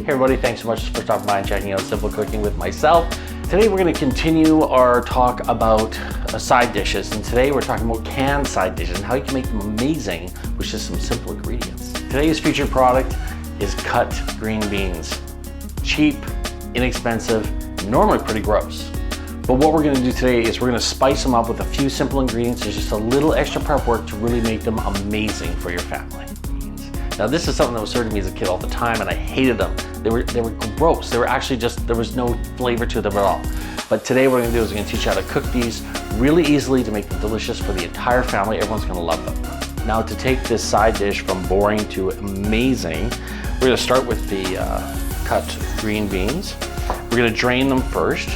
Hey everybody, thanks so much for stopping by and checking out Simple Cooking with myself. Today we're going to continue our talk about side dishes, and today we're talking about canned side dishes and how you can make them amazing with just some simple ingredients. Today's featured product is cut green beans. Cheap, inexpensive, normally pretty gross. But what we're going to do today is we're going to spice them up with a few simple ingredients. There's just a little extra prep work to really make them amazing for your family. Now this is something that was served to me as a kid all the time, and I hated them. They were gross. They were actually just, there was no flavor to them at all. But today what we're gonna do is we're gonna teach you how to cook these really easily to make them delicious for the entire family. Everyone's gonna love them. Now to take this side dish from boring to amazing, we're gonna start with the cut green beans. We're gonna drain them first.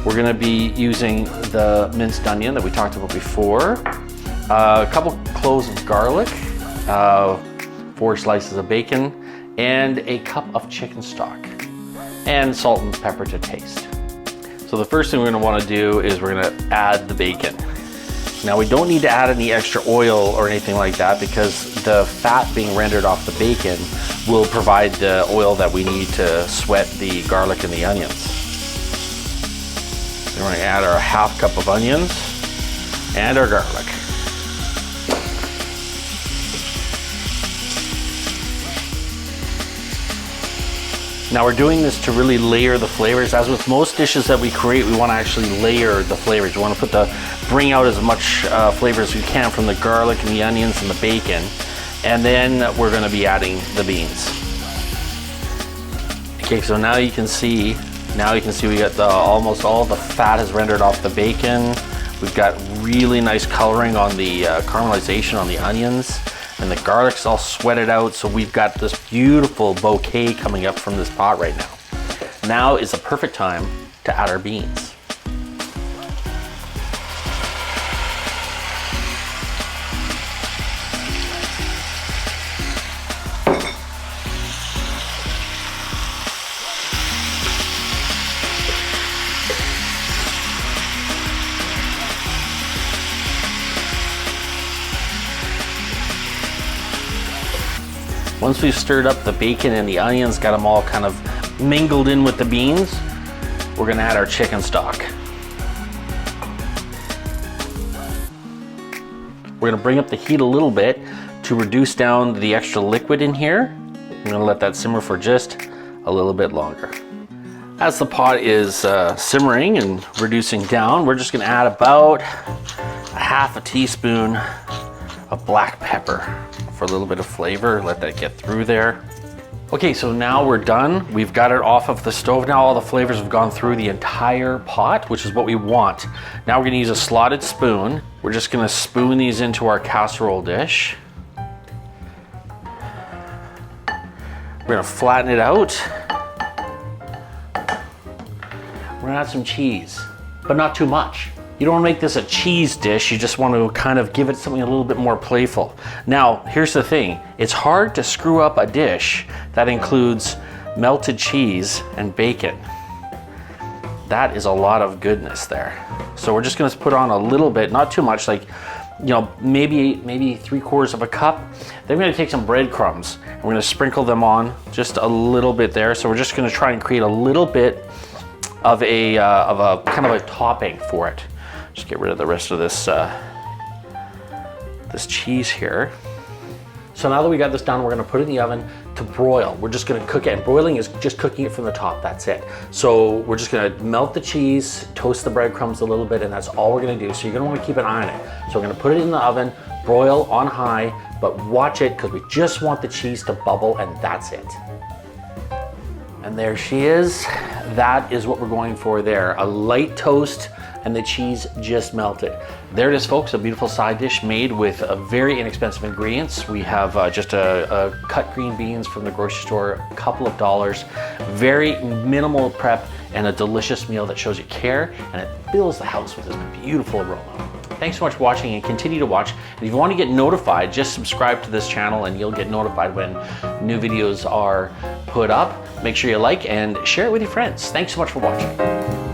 We're gonna be using the minced onion that we talked about before, a couple cloves of garlic, 4 slices of bacon, and a cup of chicken stock, and salt and pepper to taste. So the first thing we're going to want to do is we're going to add the bacon. Now we don't need to add any extra oil or anything like that because the fat being rendered off the bacon will provide the oil that we need to sweat the garlic and the onions. Then we're going to add our half cup of onions and our garlic. Now we're doing this to really layer the flavors. As with most dishes that we create, we want to actually layer the flavors. We want to bring out as much flavor as we can from the garlic and the onions and the bacon. And then we're going to be adding the beans. Okay, so now you can see we got almost all the fat has rendered off the bacon. We've got really nice coloring on the caramelization on the onions. And the garlic's all sweated out, so we've got this beautiful bouquet coming up from this pot right now. Now is the perfect time to add our beans. Once we've stirred up the bacon and the onions, got them all kind of mingled in with the beans, we're gonna add our chicken stock. We're gonna bring up the heat a little bit to reduce down the extra liquid in here. I'm gonna let that simmer for just a little bit longer. As the pot is simmering and reducing down, we're just gonna add about a half a teaspoon of black pepper for a little bit of flavor. Let that get through there. Okay, so now we're done. We've got it off of the stove. Now all the flavors have gone through the entire pot, which is what we want. Now we're gonna use a slotted spoon. We're just gonna spoon these into our casserole dish. We're gonna flatten it out. We're gonna add some cheese, but not too much. You don't want to make this a cheese dish, you just want to kind of give it something a little bit more playful. Now, here's the thing. It's hard to screw up a dish that includes melted cheese and bacon. That is a lot of goodness there. So we're just going to put on a little bit, not too much, like, you know, maybe 3/4 of a cup. Then we're going to take some breadcrumbs and we're going to sprinkle them on just a little bit there. So we're just going to try and create a little bit of a kind of a topping for it. Just get rid of the rest of this this cheese here. So now that we got this done, we're gonna put it in the oven to broil. We're just gonna cook it, and broiling is just cooking it from the top, that's it. So we're just gonna melt the cheese, toast the breadcrumbs a little bit, and that's all we're gonna do. So you're gonna wanna keep an eye on it. So we're gonna put it in the oven, broil on high, but watch it, because we just want the cheese to bubble, and that's it. And there she is. That is what we're going for there. A light toast, and the cheese just melted. There it is, folks, a beautiful side dish made with very inexpensive ingredients. We have just a cut green beans from the grocery store, a couple of dollars, very minimal prep, and a delicious meal that shows you care, and it fills the house with this beautiful aroma. Thanks so much for watching, and continue to watch. And if you want to get notified, just subscribe to this channel and you'll get notified when new videos are put up. Make sure you like and share it with your friends. Thanks so much for watching.